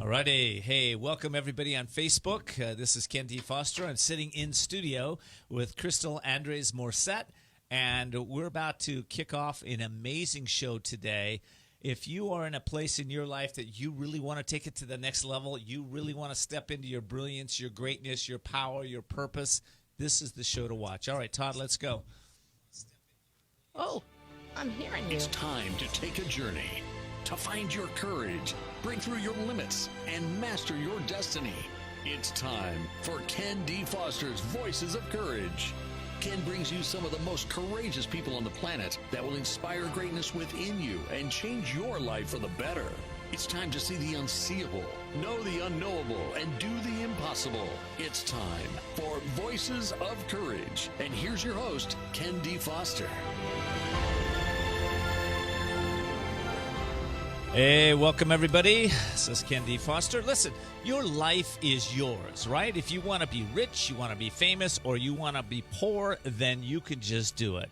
Alrighty, hey, welcome everybody on Facebook. This is Ken D. Foster. I'm sitting in studio with Crystal Andres Morset, and we're about to kick off an amazing show today. If you are in a place in your life that you really want to take it to the next level, you really want to step into your brilliance, your greatness, your power, your purpose, this is the show to watch. All right, Todd, let's go. Oh, I'm hearing you. It's time to take a journey, to find your courage, break through your limits, and master your destiny. It's time for Ken D. Foster's Voices of Courage. Ken brings you some of the most courageous people on the planet that will inspire greatness within you and change your life for the better. It's time to see the unseeable, know the unknowable, and do the impossible. It's time for Voices of Courage. And here's your host, Ken D. Foster. Hey, welcome everybody. This is Ken D. Foster. Listen, your life is yours, right? If you want to be rich, you want to be famous, or you want to be poor, then you can just do it.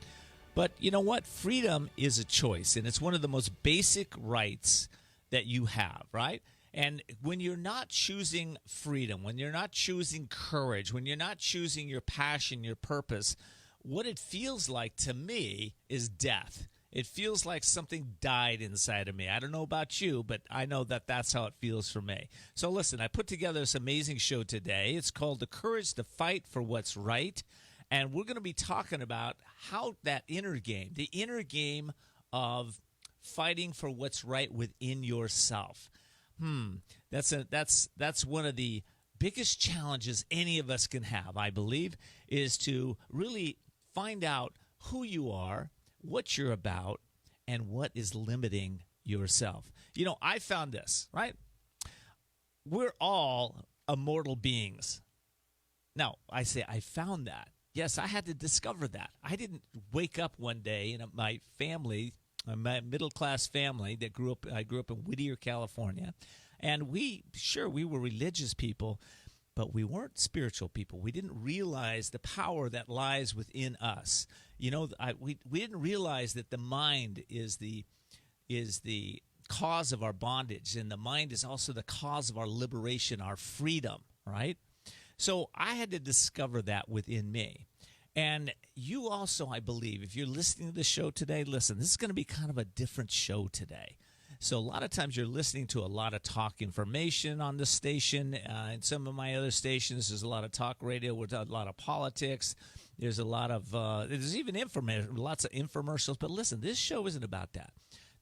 But you know what? Freedom is a choice, and it's one of the most basic rights that you have, right? And when you're not choosing freedom, when you're not choosing courage, when you're not choosing your passion, your purpose, what it feels like to me is death. It feels like something died inside of me. I don't know about you, but I know that that's how it feels for me. So listen, I put together this amazing show today. It's called The Courage to Fight for What's Right. And we're going to be talking about how that inner game, the inner game of fighting for what's right within yourself. That's one of the biggest challenges any of us can have, I believe, is to really find out who you are, what you're about, and what is limiting yourself. You know, I found this, right? We're all immortal beings. Now, I say I found that. Yes, I had to discover that. I didn't wake up one day in my family, my middle-class family that I grew up in Whittier, California, and we were religious people, but we weren't spiritual people. We didn't realize the power that lies within us. You know, we didn't realize that the mind is the cause of our bondage, and the mind is also the cause of our liberation, our freedom, right? So I had to discover that within me. And you also, I believe, if you're listening to the show today, listen, this is going to be kind of a different show today. So a lot of times you're listening to a lot of talk information on this station. And some of my other stations, there's a lot of talk radio with a lot of politics. There's a lot of, there's even lots of infomercials. But listen, this show isn't about that.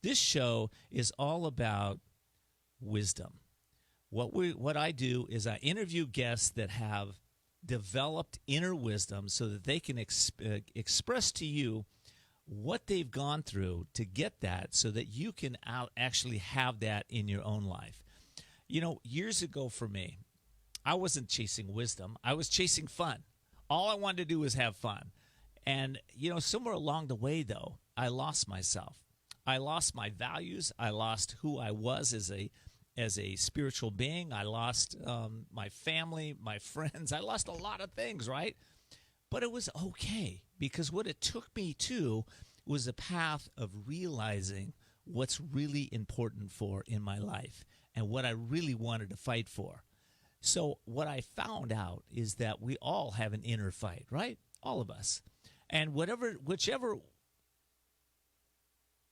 This show is all about wisdom. What I do is I interview guests that have developed inner wisdom so that they can express to you what they've gone through to get that so that you can actually have that in your own life. You know, years ago for me, I wasn't chasing wisdom. I was chasing fun. All I wanted to do was have fun. And, you know, somewhere along the way, though, I lost myself. I lost my values. I lost who I was as a spiritual being. I lost my family, my friends. I lost a lot of things, right? But it was okay, because what it took me to was a path of realizing what's really important for in my life and what I really wanted to fight for. So what I found out is that we all have an inner fight, right? All of us. And whichever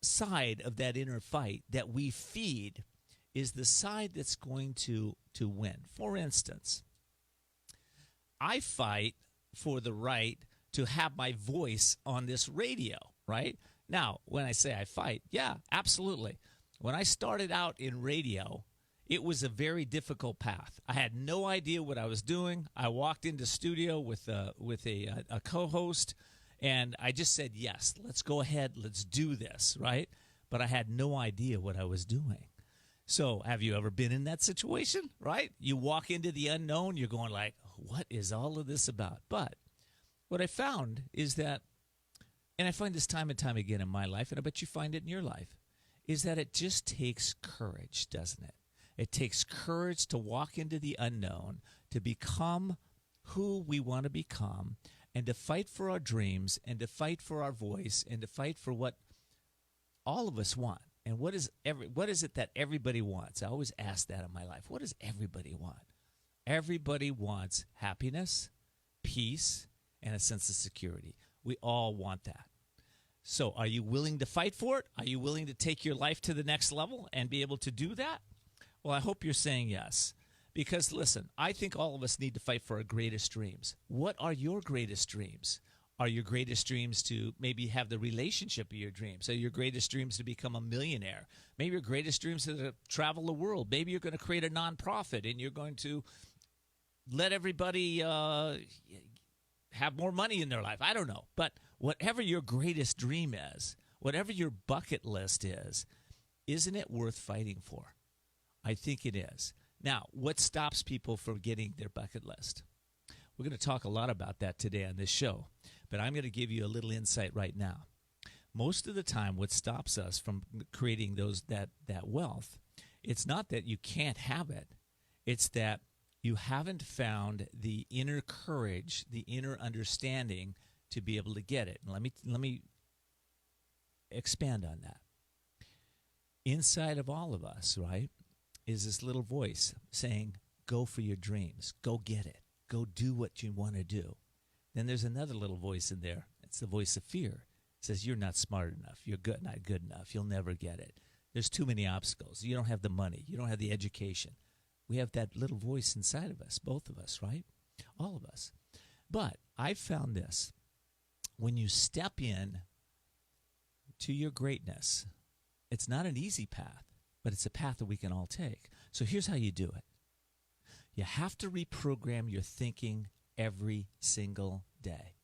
side of that inner fight that we feed is the side that's going to win. For instance, I fight for the right to have my voice on this radio, right? Now, when I say I fight, yeah, absolutely. When I started out in radio, it was a very difficult path. I had no idea what I was doing. I walked into studio with a co-host, and I just said, yes, let's go ahead, let's do this, right? But I had no idea what I was doing. So have you ever been in that situation, right? You walk into the unknown, you're going like, what is all of this about? But what I found is that, and I find this time and time again in my life, and I bet you find it in your life, is that it just takes courage, doesn't it? It takes courage to walk into the unknown, to become who we want to become, and to fight for our dreams, and to fight for our voice, and to fight for what all of us want. And what is it that everybody wants? I always ask that in my life. What does everybody want? Everybody wants happiness, peace, and a sense of security. We all want that. So are you willing to fight for it? Are you willing to take your life to the next level and be able to do that? Well, I hope you're saying yes. Because, listen, I think all of us need to fight for our greatest dreams. What are your greatest dreams? Are your greatest dreams to maybe have the relationship of your dreams? Are your greatest dreams to become a millionaire? Maybe your greatest dreams are to travel the world. Maybe you're going to create a nonprofit and you're going to let everybody have more money in their life. I don't know. But whatever your greatest dream is, whatever your bucket list is, isn't it worth fighting for? I think it is. Now, what stops people from getting their bucket list? We're going to talk a lot about that today on this show, but I'm going to give you a little insight right now. Most of the time, what stops us from creating that wealth, it's not that you can't have it. It's that you haven't found the inner courage, the inner understanding to be able to get it. And let me expand on that. Inside of all of us, right, is this little voice saying, go for your dreams, go get it, go do what you want to do. Then there's another little voice in there. It's the voice of fear. It says, you're not smart enough, you're not good enough, you'll never get it. There's too many obstacles. You don't have the money, you don't have the education. We have that little voice inside of us, both of us, right? All of us. But I've found this. When you step in to your greatness, it's not an easy path, but it's a path that we can all take. So here's how you do it. You have to reprogram your thinking every single day.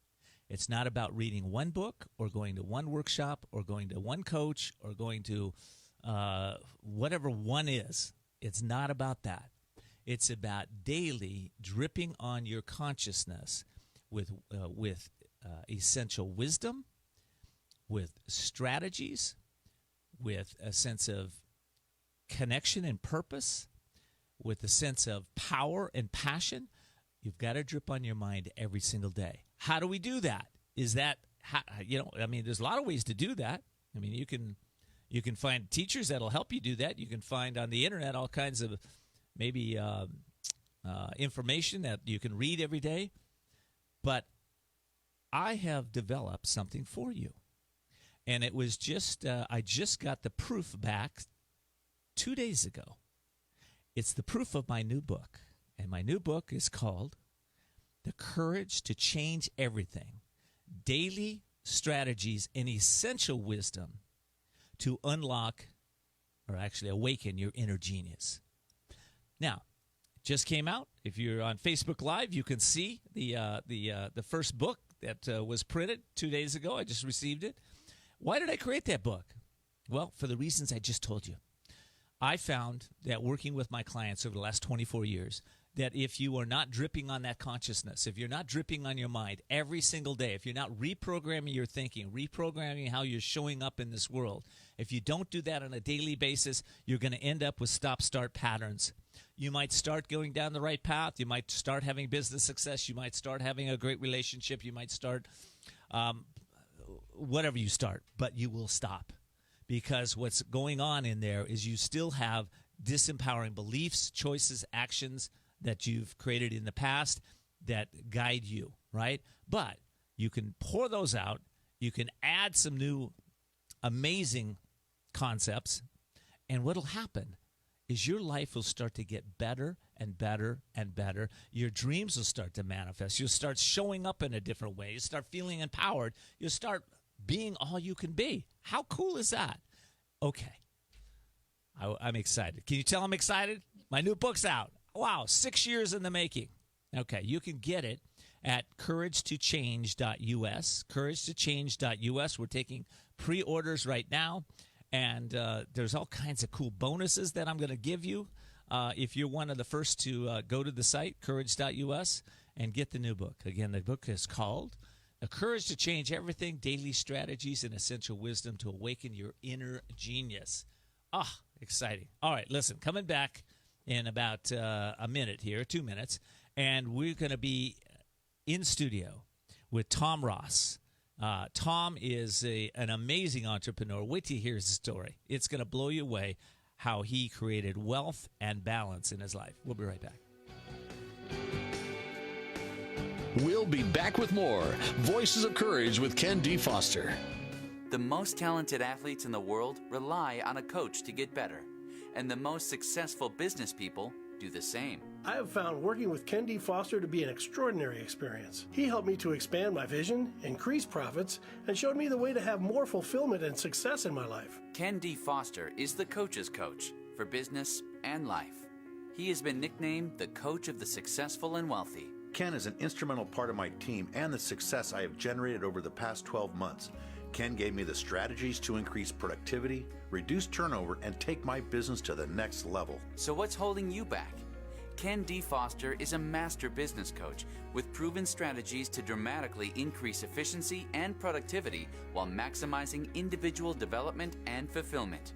It's not about reading one book or going to one workshop or going to one coach or going to whatever one is. It's not about that. It's about daily dripping on your consciousness with essential wisdom, with strategies, with a sense of connection and purpose, with a sense of power and passion. You've got to drip on your mind every single day. How do we do that? There's a lot of ways to do that. I mean, you can find teachers that'll help you do that. You can find on the internet all kinds of maybe information that you can read every day. But I have developed something for you. And it was I just got the proof back 2 days ago. It's the proof of my new book. And my new book is called The Courage to Change Everything, Daily Strategies and Essential Wisdom to Unlock, or actually awaken, your inner genius. Now, it just came out. If you're on Facebook Live, you can see the first book that was printed 2 days ago. I just received it. Why did I create that book? Well, for the reasons I just told you. I found that working with my clients over the last 24 years, that if you are not dripping on that consciousness, if you're not dripping on your mind every single day, if you're not reprogramming your thinking, reprogramming how you're showing up in this world, if you don't do that on a daily basis, you're going to end up with stop-start patterns. You might start going down the right path. You might start having business success. You might start having a great relationship. You might start whatever you start, but you will stop. Because what's going on in there is you still have disempowering beliefs, choices, actions that you've created in the past that guide you, right? But you can pour those out. You can add some new amazing concepts. And what'll happen is your life will start to get better and better and better. Your dreams will start to manifest. You'll start showing up in a different way. You'll start feeling empowered. You'll start being all you can be. How cool is that? Okay. I'm excited. Can you tell I'm excited? My new book's out. Wow, 6 years in the making. Okay, you can get it at couragetochange.us, couragetochange.us. We're taking pre-orders right now, and there's all kinds of cool bonuses that I'm going to give you if you're one of the first to go to the site, courage.us, and get the new book. Again, the book is called The Courage to Change Everything, Daily Strategies and Essential Wisdom to Awaken Your Inner Genius. Exciting. All right, listen, coming back in about a minute here, 2 minutes, and we're going to be in studio with Tom Ross. Tom is an amazing entrepreneur. Wait till you hear his story. It's going to blow you away how he created wealth and balance in his life. We'll be right back. We'll be back with more Voices of Courage with Ken D. Foster. The most talented athletes in the world rely on a coach to get better, and the most successful business people do the same. I have found working with Ken D. Foster to be an extraordinary experience. He helped me to expand my vision, increase profits, and showed me the way to have more fulfillment and success in my life. Ken D. Foster is the coach's coach for business and life. He has been nicknamed the coach of the successful and wealthy. Ken is an instrumental part of my team and the success I have generated over the past 12 months. Ken gave me the strategies to increase productivity, reduce turnover, and take my business to the next level. So what's holding you back? Ken D. Foster is a master business coach with proven strategies to dramatically increase efficiency and productivity while maximizing individual development and fulfillment.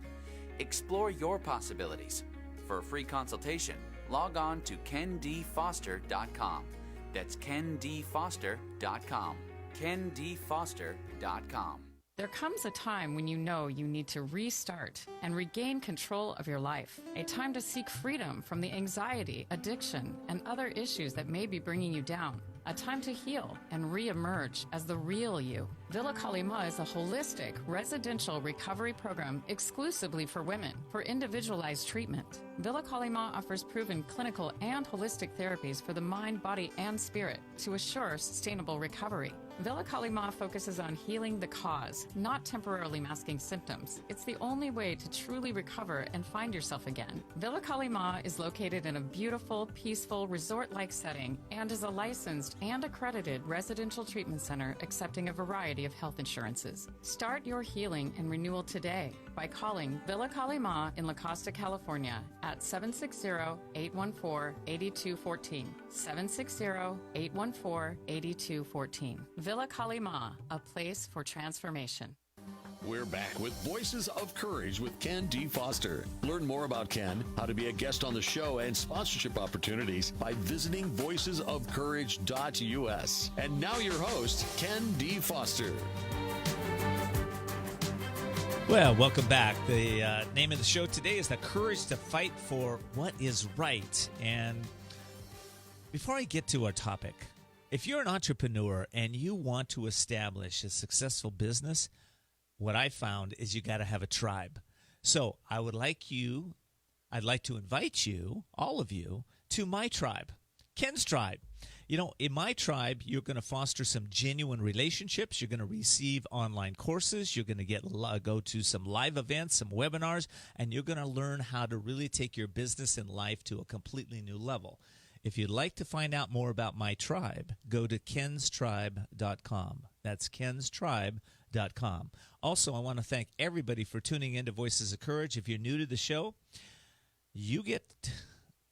Explore your possibilities. For a free consultation, log on to kendfoster.com. That's kendfoster.com. kendfoster.com. There comes a time when you know you need to restart and regain control of your life. A time to seek freedom from the anxiety, addiction, and other issues that may be bringing you down. A time to heal and re-emerge as the real you. Villa Kalima is a holistic residential recovery program exclusively for women for individualized treatment. Villa Kalima offers proven clinical and holistic therapies for the mind, body, and spirit to assure sustainable recovery. Villa Kalima focuses on healing the cause, not temporarily masking symptoms. It's the only way to truly recover and find yourself again. Villa Kalima is located in a beautiful, peaceful, resort-like setting and is a licensed and accredited residential treatment center accepting a variety of health insurances. Start your healing and renewal today by calling Villa Kalima in La Costa, California at 760-814-8214. 760-814-8214. Villa Kalima, a place for transformation. We're back with Voices of Courage with Ken D. Foster. Learn more about Ken, how to be a guest on the show, and sponsorship opportunities by visiting voicesofcourage.us. And now your host, Ken D. Foster. Well, welcome back. The name of the show today is The Courage to Fight for What is Right. And before I get to our topic, if you're an entrepreneur and you want to establish a successful business, what I found is you got to have a tribe. So I'd like to invite you, all of you, to my tribe, Ken's tribe. You know, in my tribe, you're going to foster some genuine relationships. You're going to receive online courses. You're going to go to some live events, some webinars, and you're going to learn how to really take your business and life to a completely new level. If you'd like to find out more about my tribe, go to kenstribe.com. That's kenstribe.com. Also, I want to thank everybody for tuning in to Voices of Courage. If you're new to the show, you get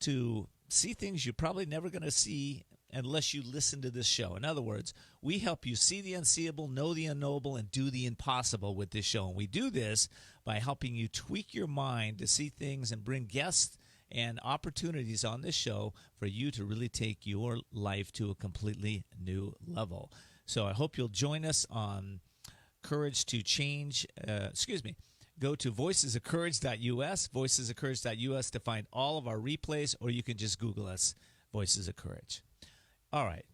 to see things you're probably never going to see unless you listen to this show. In other words, we help you see the unseeable, know the unknowable, and do the impossible with this show. And we do this by helping you tweak your mind to see things and bring guests and opportunities on this show for you to really take your life to a completely new level. So I hope you'll join us on Courage to Change. Go to voicesofcourage.us, voicesofcourage.us to find all of our replays, or you can just Google us, Voices of Courage. All right.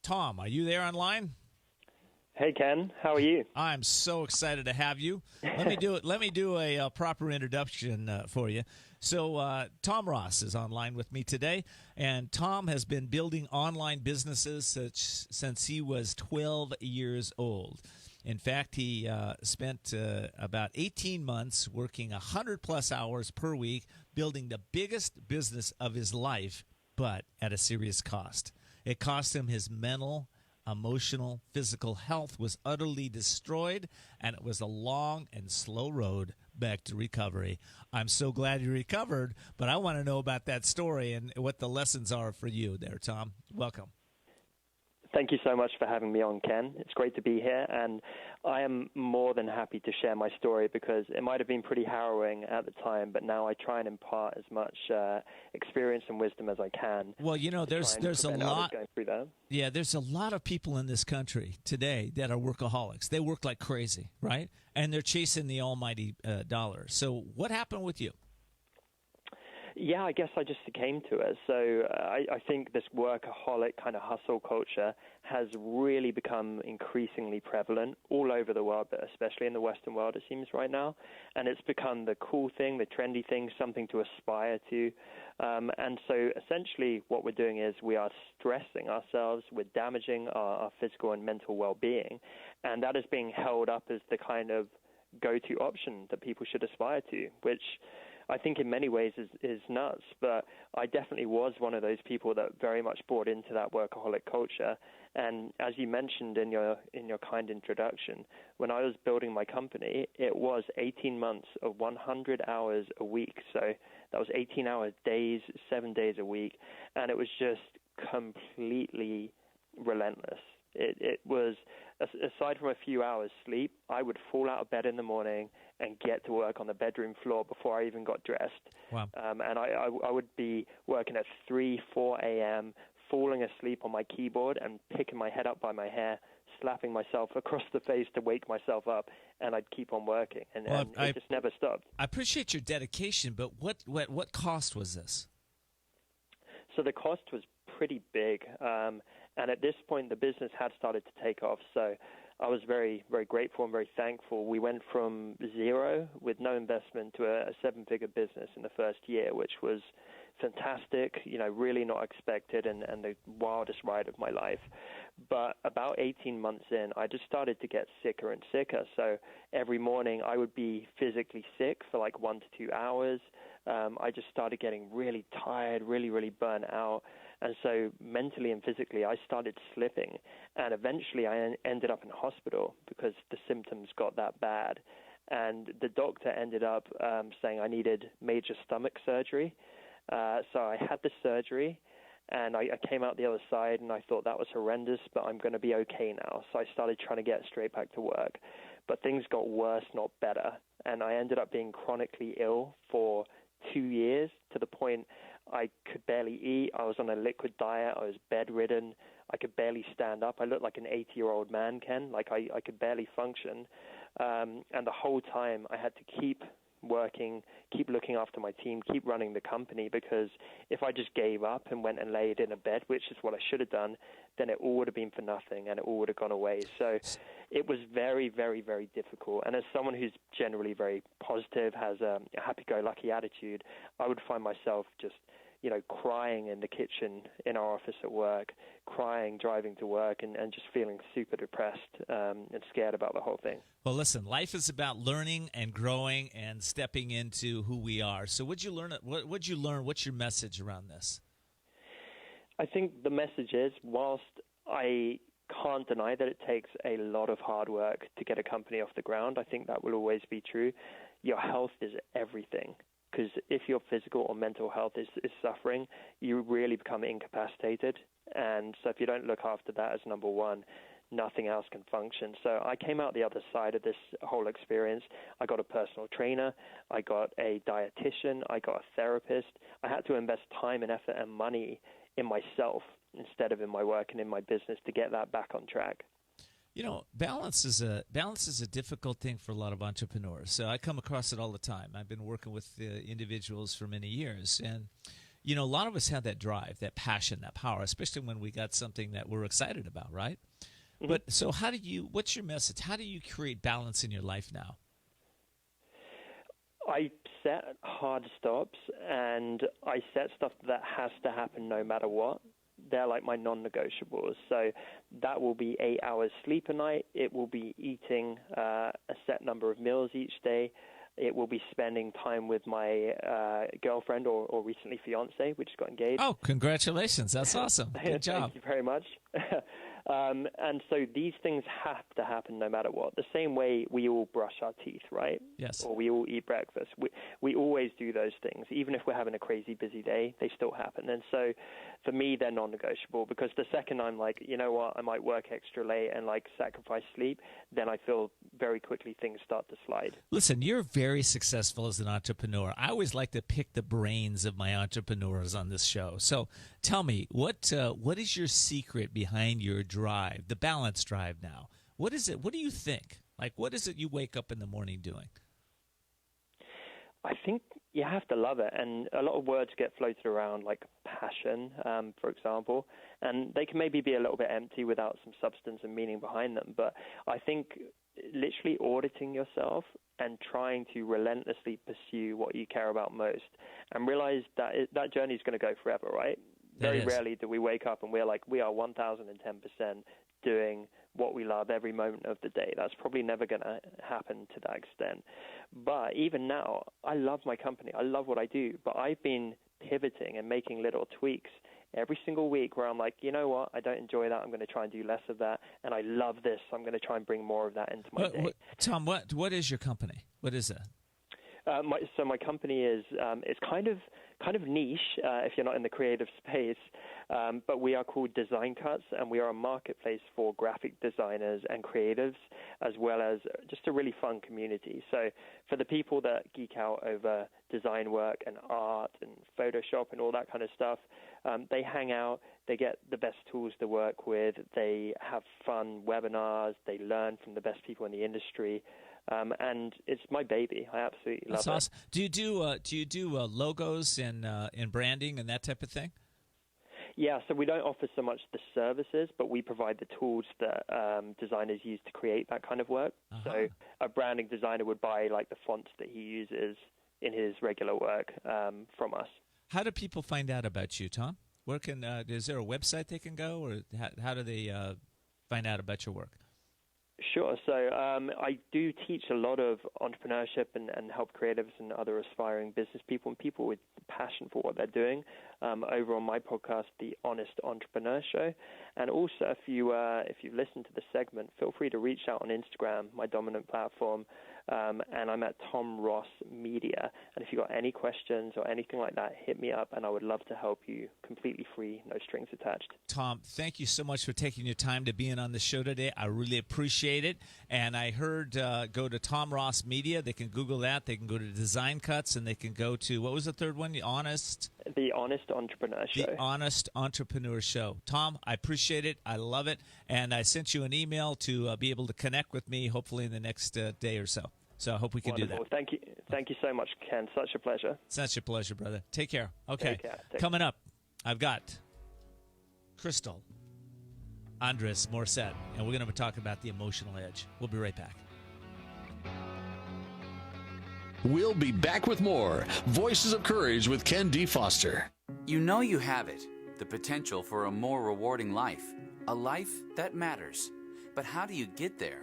Tom, are you there online? Hey, Ken. How are you? I'm so excited to have you. Let me do a proper introduction for you. So Tom Ross is online with me today, and Tom has been building online businesses since he was 12 years old. In fact, he spent about 18 months working 100-plus hours per week building the biggest business of his life, but at a serious cost. It cost him his mental, emotional, physical health was utterly destroyed, and it was a long and slow road back to recovery. I'm so glad you recovered, but I want to know about that story and what the lessons are for you there, Tom. Welcome. Thank you so much for having me on, Ken. It's great to be here, and I am more than happy to share my story because it might have been pretty harrowing at the time, but now I try and impart as much experience and wisdom as I can. Well, you know, there's a lot. Going through that. Yeah, there's a lot of people in this country today that are workaholics. They work like crazy, right? And they're chasing the almighty dollar. So, what happened with you? Yeah, I guess I just succumbed to it. So I think this workaholic kind of hustle culture has really become increasingly prevalent all over the world, but especially in the Western world, it seems right now. And it's become the cool thing, the trendy thing, something to aspire to. And so essentially what we're doing is we are stressing ourselves, we're damaging our physical and mental well-being, and that is being held up as the kind of go-to option that people should aspire to, which I think in many ways is nuts, but I definitely was one of those people that very much bought into that workaholic culture. And as you mentioned in your kind introduction, when I was building my company, it was 18 months of 100 hours a week. So that was 18-hour days, 7 days a week, and it was just completely relentless. It was, aside from a few hours sleep, I would fall out of bed in the morning and get to work on the bedroom floor before I even got dressed. Wow. And I would be working at 3, 4 a.m., falling asleep on my keyboard and picking my head up by my hair, slapping myself across the face to wake myself up, and I'd keep on working. And it just never stopped. I appreciate your dedication, but what cost was this? So the cost was pretty big. And at this point, the business had started to take off. So I was very, very grateful and very thankful. We went from zero with no investment to a seven-figure business in the first year, which was fantastic, really not expected and the wildest ride of my life. But about 18 months in, I just started to get sicker and sicker. So every morning I would be physically sick for like 1 to 2 hours. I just started getting really tired, really, really burnt out. And so mentally and physically, I started slipping. And eventually I ended up in hospital because the symptoms got that bad. And the doctor ended up saying I needed major stomach surgery. So I had the surgery, and I came out the other side, and I thought that was horrendous, but I'm going to be okay now. So I started trying to get straight back to work. But things got worse, not better. And I ended up being chronically ill for 2 years, to the point I could barely eat. I was on a liquid diet. I was bedridden. I could barely stand up. I looked like an 80-year-old man, Ken. Like I could barely function. And the whole time I had to keep working, keep looking after my team, keep running the company, because if I just gave up and went and laid in a bed, which is what I should have done, then it all would have been for nothing and it all would have gone away. So it was very, very, very difficult. And as someone who's generally very positive, has a happy-go-lucky attitude, I would find myself just crying in the kitchen in our office at work, crying driving to work, and just feeling super depressed and scared about the whole thing. Well, listen, life is about learning and growing and stepping into who we are. So what'd you learn? What'd you learn? What's your message around this? I think the message is, whilst I can't deny that it takes a lot of hard work to get a company off the ground, I think that will always be true. Your health is everything. Because if your physical or mental health is suffering, you really become incapacitated. And so if you don't look after that as number one, nothing else can function. So I came out the other side of this whole experience. I got a personal trainer. I got a dietitian. I got a therapist. I had to invest time and effort and money in myself instead of in my work and in my business to get that back on track. Balance is a difficult thing for a lot of entrepreneurs. So I come across it all the time. I've been working with individuals for many years, and a lot of us have that drive, that passion, that power, especially when we got something that we're excited about, right? Mm-hmm. But so what's your message? How do you create balance in your life now? I set hard stops, and I set stuff that has to happen no matter what. They're like my non-negotiables. So that will be 8 hours sleep a night. It will be eating a set number of meals each day. It will be spending time with my girlfriend or recently fiance. We just got engaged. Oh, congratulations. That's awesome. Good job. Thank you very much. And so these things have to happen no matter what. The same way we all brush our teeth, right? Yes. Or we all eat breakfast. We always do those things. Even if we're having a crazy busy day, they still happen. And so for me, they're non-negotiable, because the second I'm like, you know what, I might work extra late and like sacrifice sleep, then I feel very quickly things start to slide. Listen, you're very successful as an entrepreneur. I always like to pick the brains of my entrepreneurs on this show. So tell me, what is your secret behind your drive, the balance drive now? What is it? What do you think? Like, what is it you wake up in the morning doing? I think you have to love it. And a lot of words get floated around, like passion, for example, and they can maybe be a little bit empty without some substance and meaning behind them. But I think literally auditing yourself and trying to relentlessly pursue what you care about most, and realize that that journey is going to go forever, right? Very rarely do we wake up and we're like, we are 1,010% doing what we love every moment of the day. That's probably never going to happen to that extent. But even now, I love my company. I love what I do. But I've been pivoting and making little tweaks every single week where I'm like, you know what, I don't enjoy that. I'm going to try and do less of that. And I love this. So I'm going to try and bring more of that into my day. Tom, what is your company? What is that? My company is it's kind of niche if you're not in the creative space, but we are called Design Cuts, and we are a marketplace for graphic designers and creatives, as well as just a really fun community. So for the people that geek out over design work and art and Photoshop and all that kind of stuff, they hang out, they get the best tools to work with, they have fun webinars, they learn from the best people in the industry. And it's my baby. I absolutely love it. That's awesome. Do you do logos and branding and that type of thing? Yeah, so we don't offer so much the services, but we provide the tools that designers use to create that kind of work. Uh-huh. So a branding designer would buy like the fonts that he uses in his regular work from us. How do people find out about you, Tom? Where can is there a website they can go, or how do they find out about your work? Sure. So I do teach a lot of entrepreneurship and help creatives and other aspiring business people and people with passion for what they're doing over on my podcast, The Honest Entrepreneur Show. And also, if you listen to the segment, feel free to reach out on Instagram, my dominant platform, and I'm at Tom Ross Media. And if you've got any questions or anything like that, hit me up, and I would love to help you completely free, no strings attached. Tom, thank you so much for taking your time to being on the show today. I really appreciate it. And I heard go to Tom Ross Media. They can Google that. They can go to Design Cuts, and they can go to, what was the third one? The Honest Entrepreneur Show. The Honest Entrepreneur Show. Tom, I appreciate it. I love it. And I sent you an email to be able to connect with me, hopefully in the next day or so. So I hope we can do that. Thank you. Thank you so much, Ken. Such a pleasure. Such a pleasure, brother. Take care. Okay. Take care. Coming up, I've got Crystal Andres Morissette, and we're going to talk about the emotional edge. We'll be right back. We'll be back with more Voices of Courage with Ken D. Foster. You know you have it, the potential for a more rewarding life, a life that matters. But how do you get there?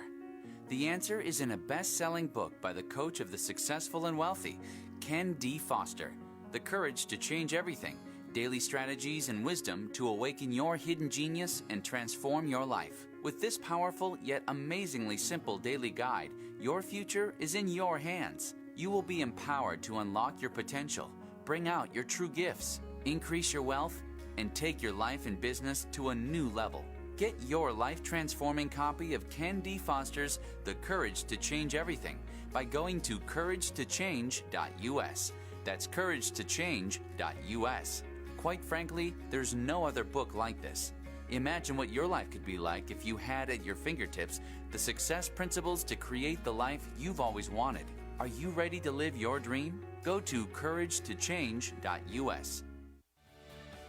The answer is in a best-selling book by the coach of the successful and wealthy, Ken D. Foster, The Courage to Change Everything, Daily Strategies and Wisdom to Awaken Your Hidden Genius and Transform Your Life. With this powerful yet amazingly simple daily guide, your future is in your hands. You will be empowered to unlock your potential, bring out your true gifts, increase your wealth, and take your life and business to a new level. Get your life-transforming copy of Ken D. Foster's The Courage to Change Everything by going to couragetochange.us. That's couragetochange.us. Quite frankly, there's no other book like this. Imagine what your life could be like if you had at your fingertips the success principles to create the life you've always wanted. Are you ready to live your dream? Go to couragetochange.us.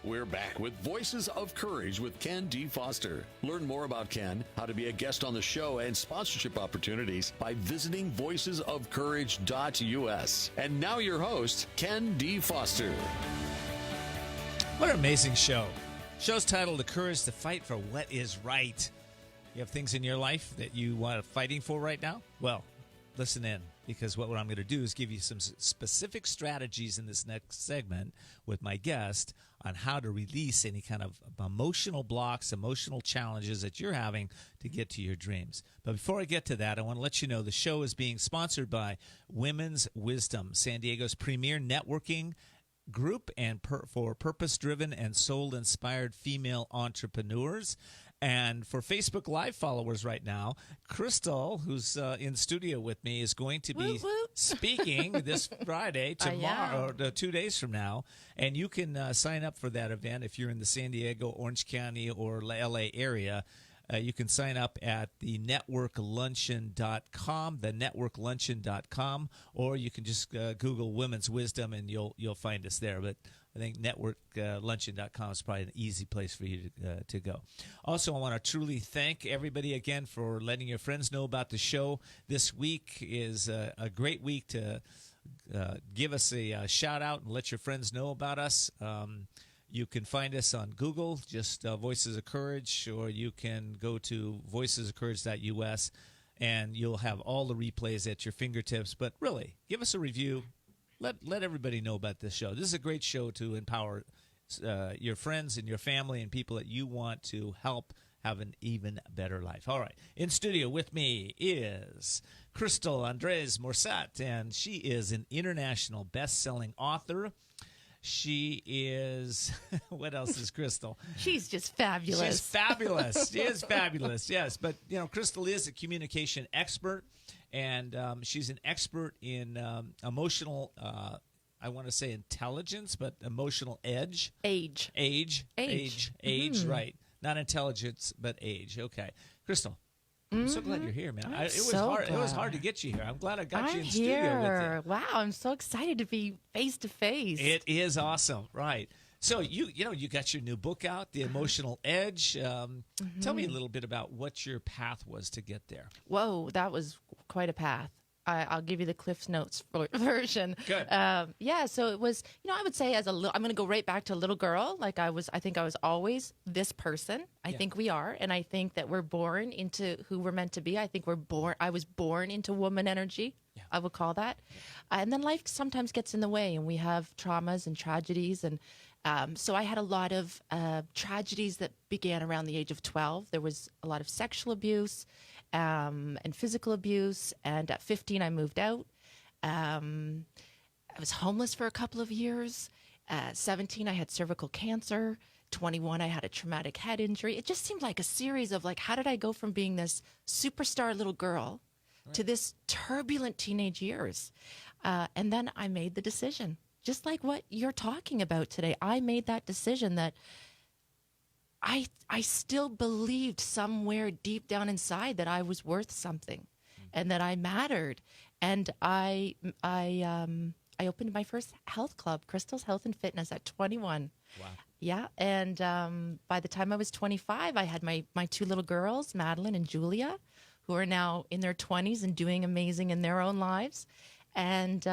We're back with Voices of Courage with Ken D. Foster. Learn more about Ken, how to be a guest on the show, and sponsorship opportunities by visiting voicesofcourage.us. And now your host, Ken D. Foster. What an amazing show. Show's titled The Courage to Fight for What Is Right. You have things in your life that you want fighting for right now? Well, listen in. because what I'm going to do is give you some specific strategies in this next segment with my guest on how to release any kind of emotional blocks, emotional challenges that you're having to get to your dreams. But before I get to that, I want to let you know the show is being sponsored by Women's Wisdom, San Diego's premier networking group and for purpose-driven and soul-inspired female entrepreneurs. And for Facebook Live followers right now, Crystal, who's in studio with me, is going to be speaking this Friday, tomorrow, or 2 days from now. And you can sign up for that event if you're in the San Diego, Orange County, or LA area. You can sign up at the networkluncheon.com, or you can just Google Women's Wisdom and you'll find us there. But I think networkluncheon.com is probably an easy place for you to go. Also, I want to truly thank everybody again for letting your friends know about the show. This week is a great week to give us a shout-out and let your friends know about us. You can find us on Google, just Voices of Courage, or you can go to voicesofcourage.us, and you'll have all the replays at your fingertips. But really, give us a review. Let everybody know about this show. This is a great show to empower your friends and your family and people that you want to help have an even better life. All right. In studio with me is Crystal Andres Morset, and she is an international best-selling author. She is, what else is Crystal? She's just fabulous. She's fabulous. She is fabulous, yes. But, Crystal is a communication expert, and she's an expert in emotional, I want to say intelligence, but emotional edge. Age, right. Not intelligence, but age. Okay. Crystal. I'm so glad you're here, man. It was hard to get you here. I'm glad I got you in studio with you. Wow, I'm so excited to be face to face. It is awesome, right? So you got your new book out, The Emotional Edge. Tell me a little bit about what your path was to get there. Whoa, that was quite a path. I'll give you the Cliff's Notes version. Good. So it was, I would say I'm going to go right back to a little girl. I think I was always this person. I think we are. And I think that we're born into who we're meant to be. I think I was born into woman energy. Yeah. I would call that. And then life sometimes gets in the way, and we have traumas and tragedies. And so I had a lot of tragedies that began around the age of 12. There was a lot of sexual abuse and physical abuse. And at 15, I moved out. I was homeless for a couple of years. 17, I had cervical cancer. 21, I had a traumatic head injury. It just seemed like a series of how did I go from being this superstar little girl to this turbulent teenage years? And then I made the decision, just like what you're talking about today. I made that decision that I still believed somewhere deep down inside that I was worth something and that I mattered. And I opened my first health club, Crystal's Health and Fitness, at 21. Wow. Yeah. And by the time I was 25, I had my two little girls, Madeline and Julia, who are now in their 20s and doing amazing in their own lives. And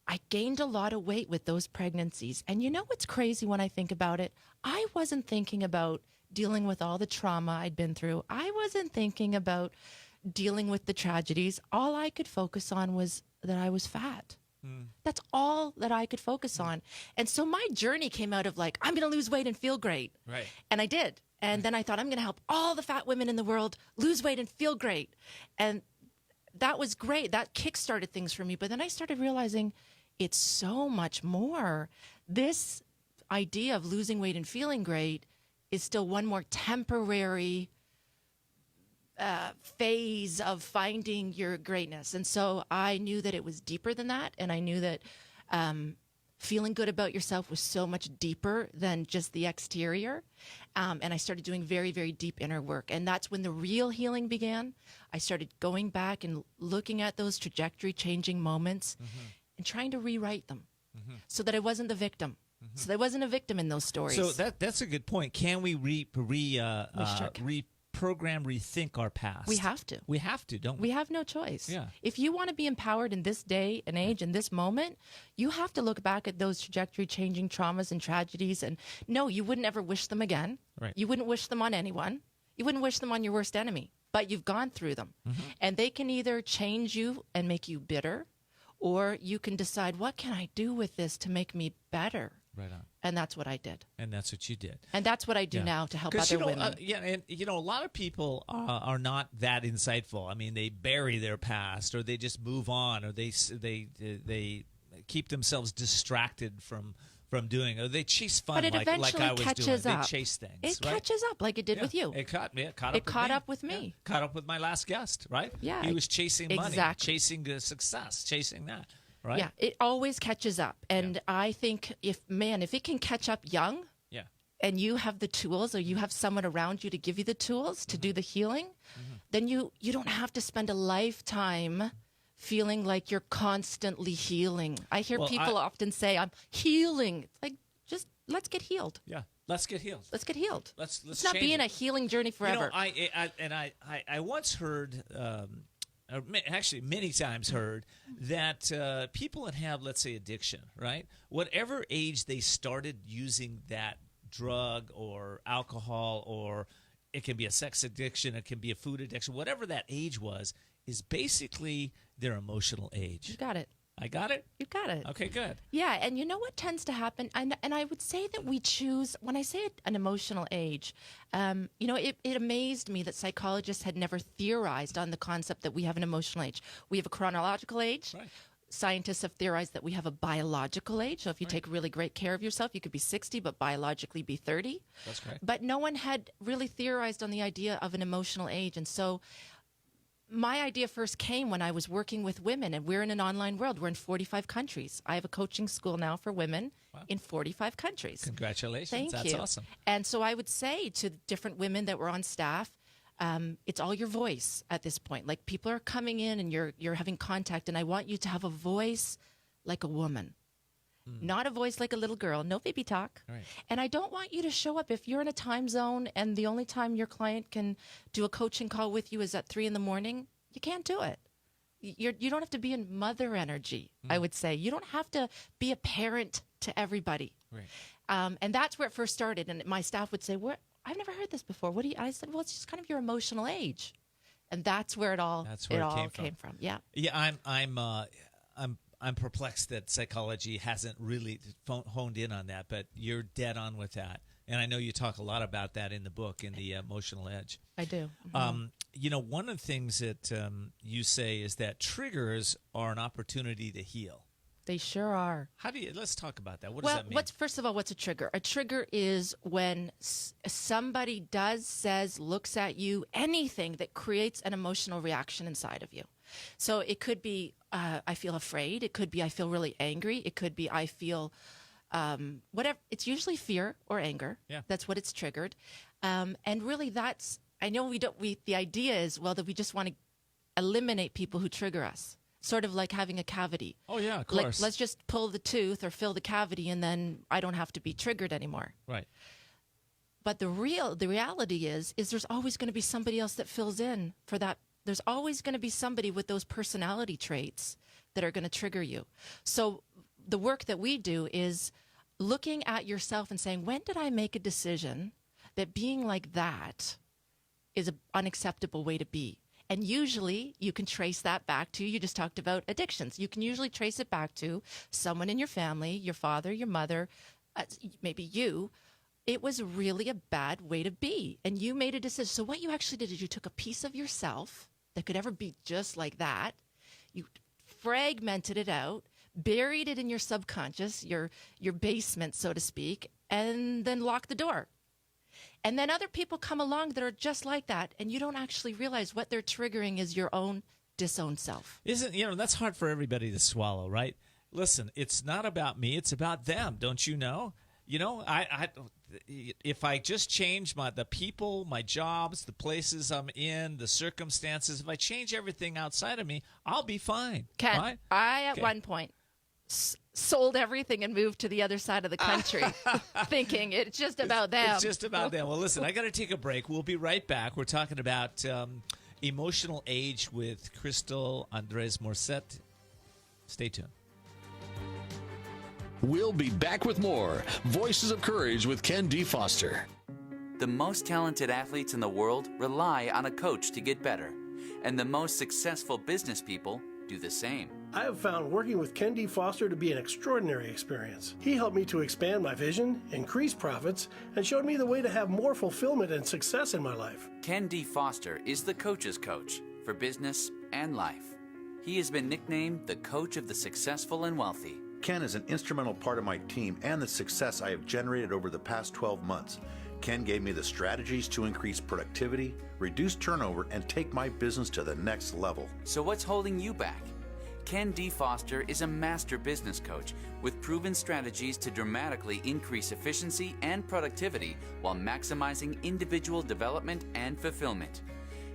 I gained a lot of weight with those pregnancies. And you know what's crazy when I think about it? I wasn't thinking about dealing with all the trauma I'd been through. I wasn't thinking about dealing with the tragedies. All I could focus on was that I was fat. That's all that I could focus on. And so my journey came out of I'm going to lose weight and feel great. Right. And I did. And then I thought, I'm going to help all the fat women in the world lose weight and feel great. And that was great. That kickstarted things for me. But then I started realizing it's so much more. This idea of losing weight and feeling great is still one more temporary phase of finding your greatness. And so I knew that it was deeper than that. And I knew that feeling good about yourself was so much deeper than just the exterior. And I started doing very, very deep inner work. And that's when the real healing began. I started going back and looking at those trajectory changing moments and trying to rewrite them so that I wasn't the victim. So there wasn't a victim in those stories. So that's a good point. Can we rethink our past? We have to. We have to, don't we? We have no choice. Yeah. If you want to be empowered in this day and age, in this moment, you have to look back at those trajectory-changing traumas and tragedies. And no, you wouldn't ever wish them again. Right. You wouldn't wish them on anyone. You wouldn't wish them on your worst enemy. but you've gone through them. And they can either change you and make you bitter, or you can decide, what can I do with this to make me better? Right on. And that's what I did. And that's what you did. And that's what I do now to help 'Cause, other women. and a lot of people are not that insightful. I mean, they bury their past, or they just move on, or they keep themselves distracted from doing, or they chase fun But it like eventually I was catches doing. up. They chase things. It right? catches up like it did with you. It caught me. It caught up with me. Yeah. Caught up with my last guest, right? Yeah, He was chasing money, exactly. chasing success, chasing that, right? Yeah, it always catches up. And I think if it can catch up young, Yeah. and you have the tools, or you have someone around you to give you the tools to do the healing, then you don't have to spend a lifetime feeling like you're constantly healing. I hear people often say, I'm healing. It's like, just let's get healed. Yeah. Let's get healed. Let's get healed. Let's not change be in it. a healing journey forever. I once heard, actually many times heard, that people that have, let's say, addiction, right? Whatever age they started using that drug or alcohol, or it can be a sex addiction, it can be a food addiction, whatever that age was, is basically their emotional age. You got it. I got it? You got it. Okay, good. Yeah, and you know what tends to happen? And I would say that we choose, when I say an emotional age, it amazed me that psychologists had never theorized on the concept that we have an emotional age. We have a chronological age. Right. Scientists have theorized that we have a biological age. So if you take really great care of yourself, you could be 60, but biologically be 30. That's correct. But no one had really theorized on the idea of an emotional age. And so my idea first came when I was working with women, and we're in an online world. We're in 45 countries. I have a coaching school now for women in 45 countries. Congratulations. Thank That's you. awesome. And so I would say to different women that were on staff, it's all your voice at this point. Like, people are coming in and you're having contact, and I want you to have a voice like a woman. Not a voice like a little girl. No baby talk. Right. And I don't want you to show up if you're in a time zone and the only time your client can do a coaching call with you is at 3 a.m. You can't do it. You don't have to be in mother energy, I would say. You don't have to be a parent to everybody. Right. And that's where it first started. And my staff would say, "What? I've never heard this before. What do you?" I said, "Well, it's just kind of your emotional age." And that's where it all came from. Yeah. Yeah, I'm perplexed that psychology hasn't really honed in on that, but you're dead on with that. And I know you talk a lot about that in the book, in the emotional edge. I do. One of the things that you say is that triggers are an opportunity to heal. They sure are. Let's talk about that. What does that mean? First of all, what's a trigger? A trigger is when somebody does, says, looks at you, anything that creates an emotional reaction inside of you. So it could be, I feel afraid. It could be, I feel really angry. It could be, I feel whatever. It's usually fear or anger. Yeah. That's what it's triggered. And really I know the idea is, that we just want to eliminate people who trigger us. Sort of like having a cavity. Oh, yeah, of Like, course. let's just pull the tooth or fill the cavity, and then I don't have to be triggered anymore. Right. But the reality is there's always going to be somebody else that fills in for that. There's always going to be somebody with those personality traits that are going to trigger you. So the work that we do is looking at yourself and saying, when did I make a decision that being like that is an unacceptable way to be? And usually you can trace that back to, you just talked about addictions. You can usually trace it back to someone in your family, your father, your mother, maybe you. It was really a bad way to be. And you made a decision. So what you actually did is you took a piece of yourself that could ever be just like that. You fragmented it out, buried it in your subconscious, your basement, so to speak, and then locked the door. And then other people come along that are just like that, and you don't actually realize what they're triggering is your own disowned self. That's hard for everybody to swallow, right? Listen, it's not about me, it's about them, don't you know? If I just change the people, my jobs, the places I'm in, the circumstances, if I change everything outside of me, I'll be fine. Ken, right? At one point sold everything and moved to the other side of the country thinking it's just about them. It's just about them. Well, listen, I got to take a break. We'll be right back. We're talking about emotional age with Crystal Andres Morset. Stay tuned. We'll be back with more Voices of Courage with Ken D. Foster. The most talented athletes in the world rely on a coach to get better, and the most successful business people do the same. I have found working with Ken D. Foster to be an extraordinary experience. He helped me to expand my vision, increase profits, and showed me the way to have more fulfillment and success in my life. Ken D. Foster is the coach's coach for business and life. He has been nicknamed the coach of the successful and wealthy. Ken is an instrumental part of my team and the success I have generated over the past 12 months. Ken gave me the strategies to increase productivity, reduce turnover, and take my business to the next level. So what's holding you back? Ken D. Foster is a master business coach with proven strategies to dramatically increase efficiency and productivity while maximizing individual development and fulfillment.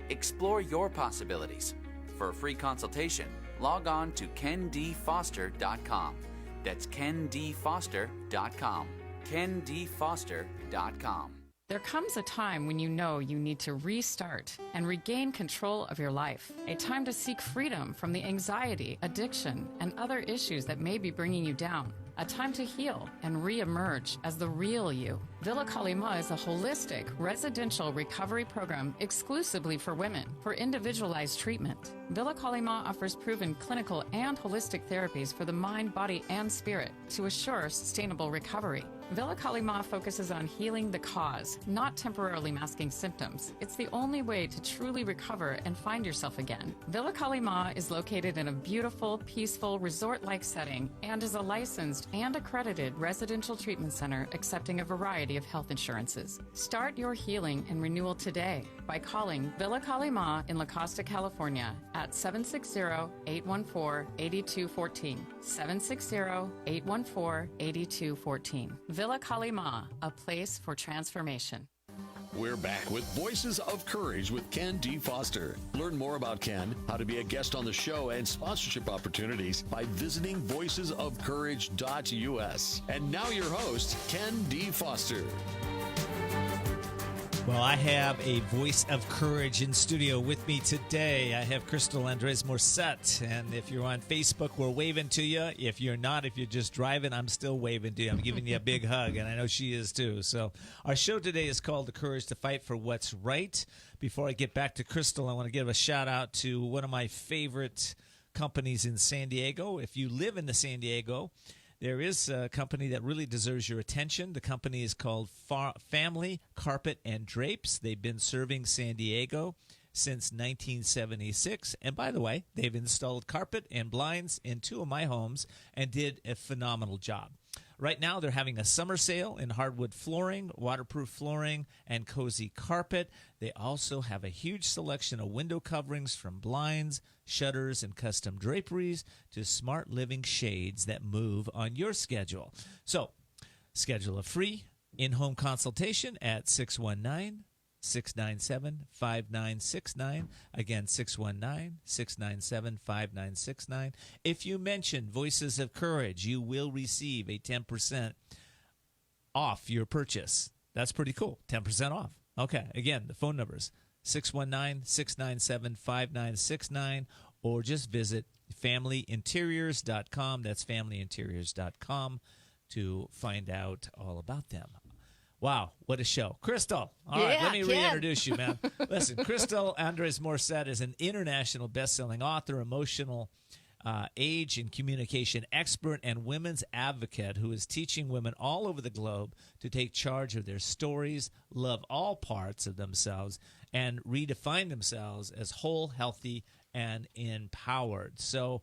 Explore your possibilities. For a free consultation, log on to kendfoster.com. That's kendfoster.com. kendfoster.com. There comes a time when you know you need to restart and regain control of your life. A time to seek freedom from the anxiety, addiction, and other issues that may be bringing you down. A time to heal and re-emerge as the real you. Villa Kalima is a holistic residential recovery program exclusively for women for individualized treatment. Villa Kalima offers proven clinical and holistic therapies for the mind, body, and spirit to assure sustainable recovery. Villa Kalima focuses on healing the cause, not temporarily masking symptoms. It's the only way to truly recover and find yourself again. Villa Kalima is located in a beautiful, peaceful, resort-like setting and is a licensed and accredited residential treatment center accepting a variety of health insurances. Start your healing and renewal today by calling Villa Kalima in La Costa, California at 760-814-8214. 760-814-8214. Villa Kalima, a place for transformation. We're back with Voices of Courage with Ken D. Foster. Learn more about Ken, how to be a guest on the show, and sponsorship opportunities by visiting voicesofcourage.us. And now your host, Ken D. Foster. Well, I have a voice of courage in studio with me today. I have Crystal Andres Morset, and if you're on Facebook, we're waving to you. If you're not, if you're just driving, I'm still waving to you. I'm giving you a big hug, and I know she is too. So our show today is called The Courage to Fight for What's Right. Before I get back to Crystal, I want to give a shout-out to one of my favorite companies in San Diego. If you live in the San Diego, there is a company that really deserves your attention. The company is called Family Carpet and Drapes. They've been serving San Diego since 1976. And by the way, they've installed carpet and blinds in 2 of my homes and did a phenomenal job. Right now, they're having a summer sale in hardwood flooring, waterproof flooring, and cozy carpet. They also have a huge selection of window coverings from blinds, shutters, and custom draperies to smart living shades that move on your schedule. So, schedule a free in-home consultation at 619-697-5969. Again, 619-697-5969. If you mention Voices of Courage, you will receive a 10% off your purchase. That's pretty cool. 10% off. Okay. Again, the phone number is 619-697-5969, or just visit familyinteriors.com. That's familyinteriors.com to find out all about them. Wow, what a show. Crystal, all right, let me reintroduce you, man. Listen, Crystal Andres Morset is an international best-selling author, emotional age and communication expert, and women's advocate who is teaching women all over the globe to take charge of their stories, love all parts of themselves, and redefine themselves as whole, healthy, and empowered. So,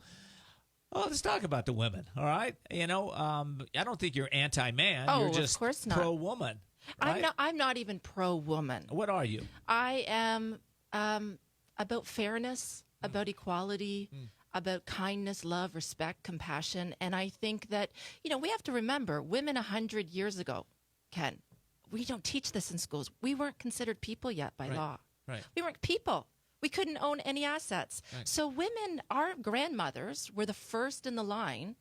let's talk about the women, all right? You know, I don't think you're anti-man. Oh, you're just of course not. pro-woman. Right? I'm not even pro-woman. What are you? I am about fairness, about equality, about kindness, love, respect, compassion. And I think that, you know, we have to remember women 100 years ago, Ken, we don't teach this in schools. We weren't considered people yet by law. Right. We weren't people. We couldn't own any assets. Right. So women, our grandmothers were the first in the line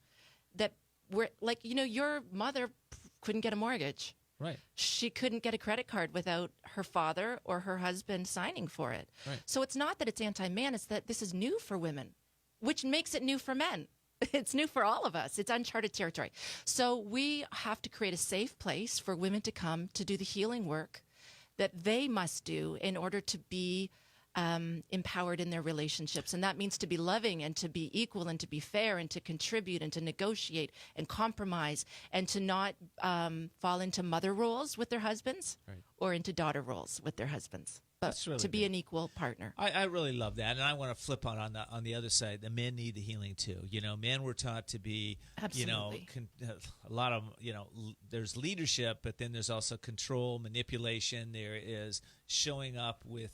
that were like, you know, your mother couldn't get a mortgage. Right. She couldn't get a credit card without her father or her husband signing for it. Right. So it's not that it's anti-man, it's that this is new for women, which makes it new for men. It's new for all of us. It's uncharted territory. So we have to create a safe place for women to come to do the healing work that they must do in order to be empowered in their relationships. And that means to be loving and to be equal and to be fair and to contribute and to negotiate and compromise and to not fall into mother roles with their husbands or into daughter roles with their husbands. But That's really to be good. an equal partner. I really love that, and I want to flip on the other side. The men need the healing too. Men were taught to be, Absolutely. a lot of there's leadership, but then there's also control, manipulation. There is showing up with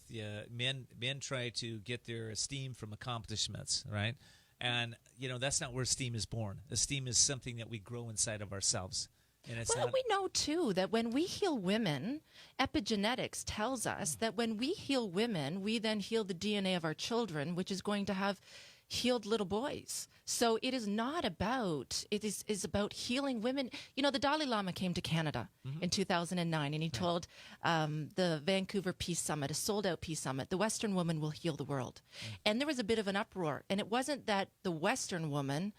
men. Men try to get their esteem from accomplishments, right? And that's not where esteem is born. Esteem is something that we grow inside of ourselves. And it's Well, not, we know too that when we heal women, epigenetics tells us that when we heal women, we then heal the DNA of our children, which is going to have healed little boys. So it is not about, it is about healing women. The Dalai Lama came to Canada in 2009 and he told the Vancouver Peace Summit, a sold out peace summit, the Western woman will heal the world. And there was a bit of an uproar. And it wasn't that the Western woman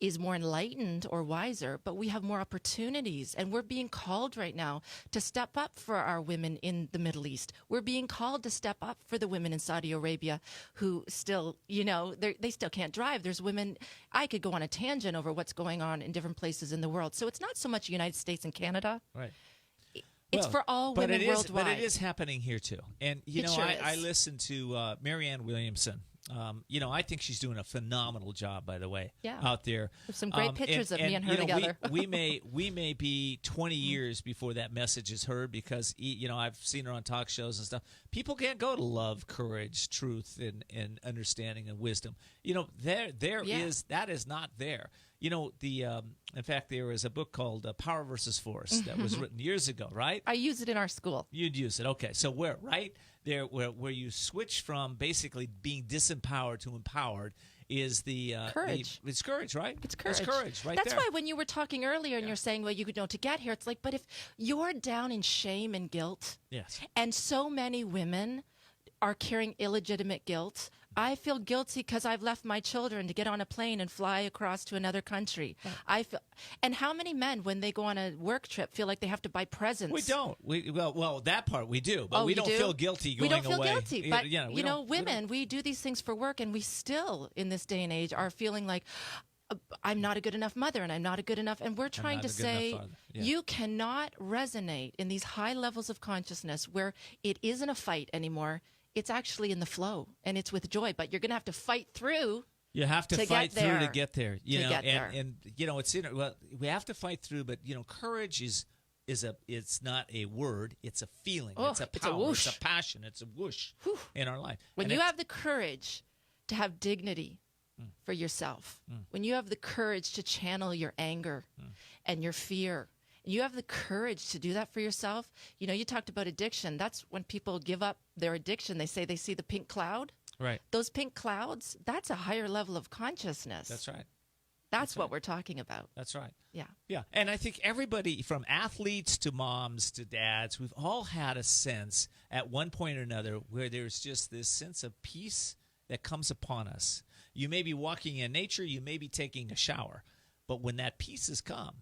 is more enlightened or wiser, but we have more opportunities. And we're being called right now to step up for our women in the Middle East. We're being called to step up for the women in Saudi Arabia who still, they still can't drive. There's women, I could go on a tangent over what's going on in different places in the world. So it's not so much the United States and Canada. right. It's for all women worldwide. But it is happening here too. And It sure I is. listened to Marianne Williamson. I think she's doing a phenomenal job, by the way, Yeah. out there. There's some great pictures of me and her you know, together. we may be 20 years before that message is heard because I've seen her on talk shows and stuff. People can't go to love, courage, truth, and understanding and wisdom. That is not there. In fact, there was a book called Power versus Force that was written years ago, right? I use it in our school. You'd use it. Okay. So right there, where you switch from basically being disempowered to empowered is the Courage. It's courage, right? It's courage. It's courage, right That's there. why when you were talking earlier and you're saying, well, you could know to get here, it's like, but if you're down in shame and guilt, Yes. and so many women are carrying illegitimate guilt. I feel guilty because I've left my children to get on a plane and fly across to another country. And how many men, when they go on a work trip, feel like they have to buy presents? We don't. Well, that part we do, but Oh, we you don't do? feel guilty We going don't feel away. guilty, but we don't- women, we do these things for work, and we still, in this day and age, are feeling like I'm not a good enough mother, and I'm not a good enough. And we're trying not to a good enough say father. Yeah. you cannot resonate in these high levels of consciousness where it isn't a fight anymore. It's actually in the flow, and it's with joy. But you're going to have to fight through. You have to to fight get through there. to get there. Get there. And it's we have to fight through, but courage is it's not a word, it's a feeling. Oh, it's a it's a power, whoosh. it's a passion, it's a whoosh in our life. When And you it's- have the courage to have dignity for yourself, when you have the courage to channel your anger and your fear, and you have the courage to do that for yourself, you talked about addiction. That's when people give up their addiction. They say they see the pink cloud. right. Those pink clouds, that's a higher level of consciousness. That's right. That's what we're talking about. That's right. Yeah. Yeah, and I think everybody from athletes to moms to dads, we've all had a sense at one point or another where there's just this sense of peace that comes upon us. You may be walking in nature, you may be taking a shower, but when that peace has come,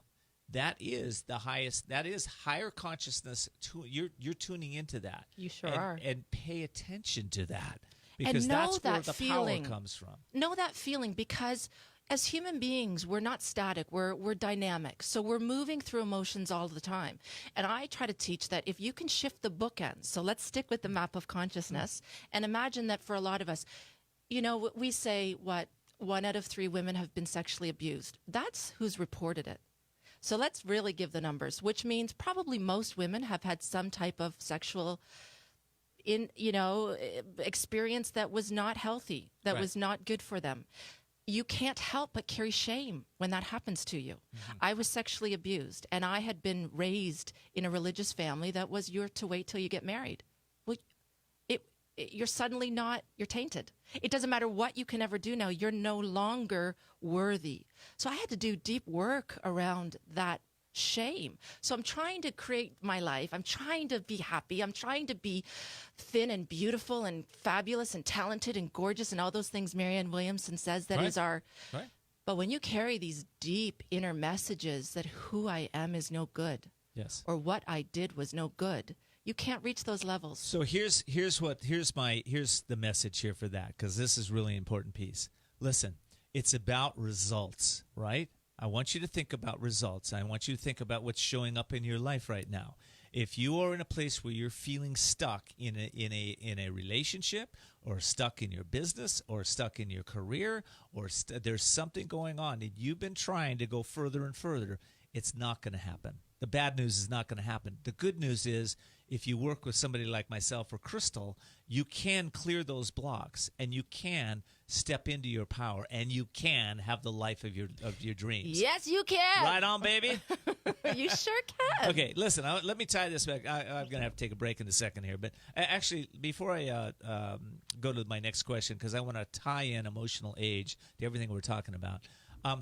that is the highest. That is higher consciousness. You're tuning into that. You sure and, are. and pay attention to that because know that's where that the feeling. power comes from. Know that feeling, because as human beings, we're not static. We're dynamic. So we're moving through emotions all the time. And I try to teach that if you can shift the bookends, so let's stick with the map of consciousness and imagine that for a lot of us, we say 1 out of 3 women have been sexually abused. That's who's reported it. So let's really give the numbers, which means probably most women have had some type of sexual experience that was not healthy, that Right. was not good for them. You can't help but carry shame when that happens to you. I was sexually abused, and I had been raised in a religious family that was you're to wait till you get married. Well, you're suddenly not, you're tainted. It doesn't matter what you can ever do now. You're no longer worthy. So I had to do deep work around that shame. So I'm trying to create my life. I'm trying to be happy. I'm trying to be thin and beautiful and fabulous and talented and gorgeous and all those things Marianne Williamson says that is Right. our. Right. But when you carry these deep inner messages that who I am is no good Yes. or what I did was no good, you can't reach those levels. So here's the message here for that, because this is really important piece. Listen, it's about results, right? I want you to think about results. I want you to think about what's showing up in your life right now. If you are in a place where you're feeling stuck in a relationship, or stuck in your business, or stuck in your career, or there's something going on and you've been trying to go further and further, it's not going to happen. The bad news is not going to happen. The good news is, if you work with somebody like myself or Crystal, you can clear those blocks and you can step into your power and you can have the life of your dreams. Yes, you can. Right on, baby. You sure can. Okay, listen, let me tie this back. I'm going to have to take a break in a second here. But actually, before I go to my next question, because I want to tie in emotional age to everything we're talking about,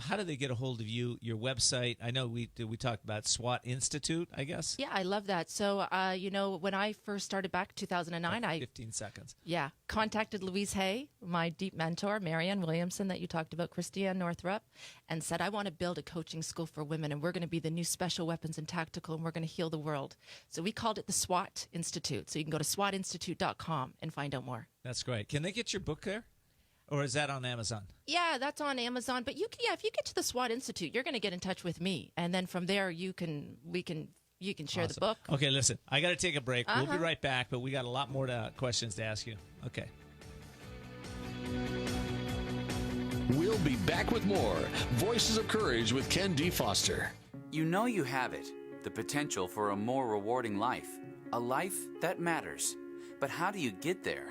how do they get a hold of you, your website? I know we talked about SWAT Institute, I guess. Yeah, I love that. So, when I first started back in 2009, 15 seconds. Yeah, contacted Louise Hay, my deep mentor, Marianne Williamson that you talked about, Christiane Northrup, and said, I want to build a coaching school for women, and we're going to be the new special weapons and tactical, and we're going to heal the world. So we called it the SWAT Institute. So you can go to SWATinstitute.com and find out more. That's great. Can they get your book there? Or is that on Amazon? Yeah, that's on Amazon. But if you get to the SWAT Institute, you're going to get in touch with me, and then from there you can share the book. Okay, listen, I got to take a break. We'll be right back, but we got a lot more questions to ask you. Okay. We'll be back with more Voices of Courage with Ken D. Foster. You know you have it, the potential for a more rewarding life, a life that matters. But how do you get there?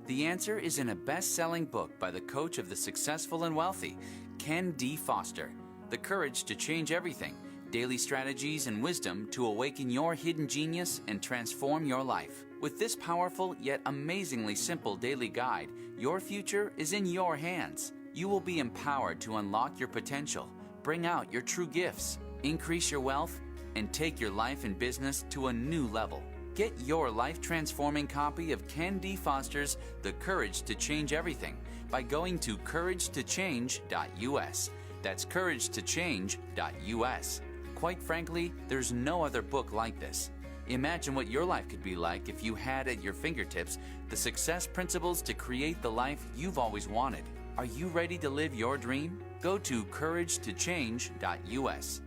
The answer is in a best-selling book by the coach of the successful and wealthy, Ken D. Foster, The Courage to Change Everything, Daily Strategies and Wisdom to Awaken Your Hidden Genius and Transform Your Life. With this powerful yet amazingly simple daily guide, your future is in your hands. You will be empowered to unlock your potential, bring out your true gifts, increase your wealth, and take your life and business to a new level. Get your life-transforming copy of Ken D. Foster's The Courage to Change Everything by going to couragetochange.us. That's couragetochange.us. Quite frankly, there's no other book like this. Imagine what your life could be like if you had at your fingertips the success principles to create the life you've always wanted. Are you ready to live your dream? Go to couragetochange.us.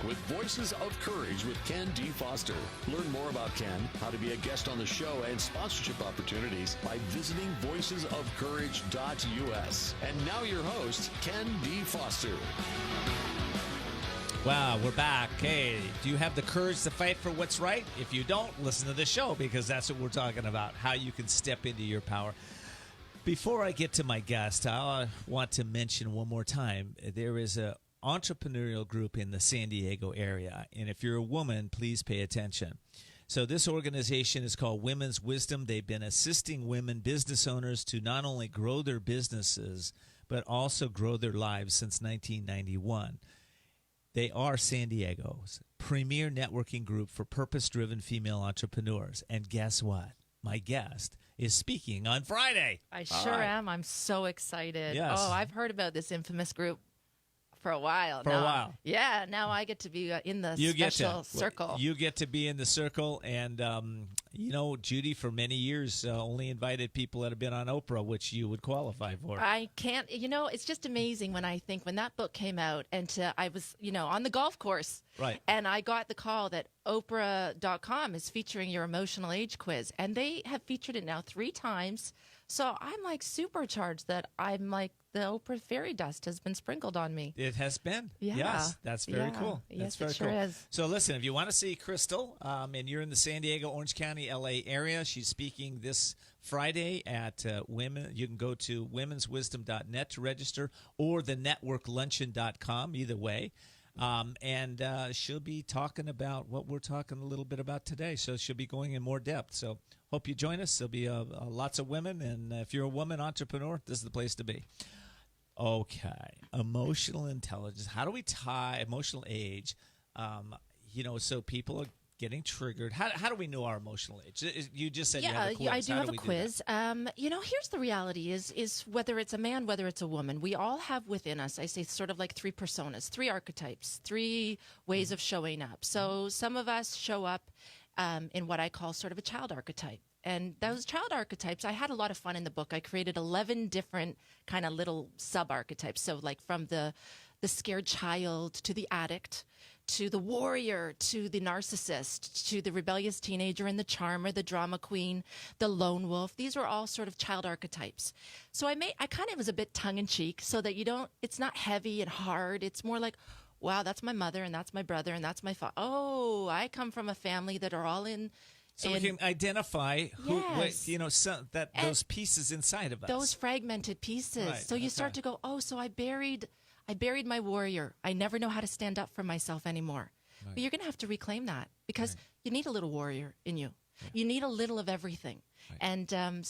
With Voices of Courage with Ken D. Foster. Learn more about Ken, how to be a guest on the show, and sponsorship opportunities by visiting voicesofcourage.us. And now your host, Ken D. Foster. Wow, we're back. Hey, do you have the courage to fight for what's right? If you don't, listen to the show, because that's what we're talking about, how you can step into your power. Before I get to my guest, I want to mention one more time, there is a entrepreneurial group in the San Diego area, and if you're a woman, please pay attention. So this organization is called Women's Wisdom. They've been assisting women business owners to not only grow their businesses but also grow their lives since 1991. They are San Diego's premier networking group for purpose-driven female entrepreneurs. And guess what? My guest is speaking on Friday. I sure am. I'm so excited. Yes. Oh, I've heard about this infamous group for a while For now. a while. Yeah, now I get to be in the special circle. You get to be in the circle. And, Judy, for many years, only invited people that have been on Oprah, which you would qualify for. I can't, it's just amazing when I think when that book came out and I was, on the golf course. Right. And I got the call that Oprah.com is featuring your emotional age quiz. And they have featured it now 3 times. So I'm like supercharged that I'm like the Oprah fairy dust has been sprinkled on me. It has been. Yeah. Yes, that's very cool. Yes, that's very it sure cool. is. So listen, if you want to see Crystal and you're in the San Diego, Orange County, LA area, she's speaking this Friday at Women. You can go to womenswisdom.net to register or thenetworkluncheon.com, either way. And she'll be talking about what we're talking a little bit about today. So she'll be going in more depth. So hope you join us. There'll be lots of women. And if you're a woman entrepreneur, this is the place to be. Okay. Emotional intelligence. How do we tie emotional age? So people are getting triggered. How do we know our emotional age? You just said you have a quiz. I do How have do a we do quiz. Here's the reality: is whether it's a man, whether it's a woman, we all have within us, I say, sort of like three personas, three archetypes, three ways of showing up. So some of us show up in what I call sort of a child archetype. And those child archetypes, I had a lot of fun in the book. I created 11 different kind of little sub-archetypes. So like from the scared child to the addict, to the warrior, to the narcissist, to the rebellious teenager and the charmer, the drama queen, the lone wolf. These were all sort of child archetypes. So I kind of was a bit tongue-in-cheek so that it's not heavy and hard. It's more like, wow, that's my mother and that's my brother and that's my father. Oh, I come from a family that are all in. So we can identify Yes. those pieces inside of us. Those fragmented pieces. Right, So you start to go, oh, so I buried my warrior. I never know how to stand up for myself anymore. Right. But you're going to have to reclaim that because you need a little warrior in you. Right. You need a little of everything. Right. And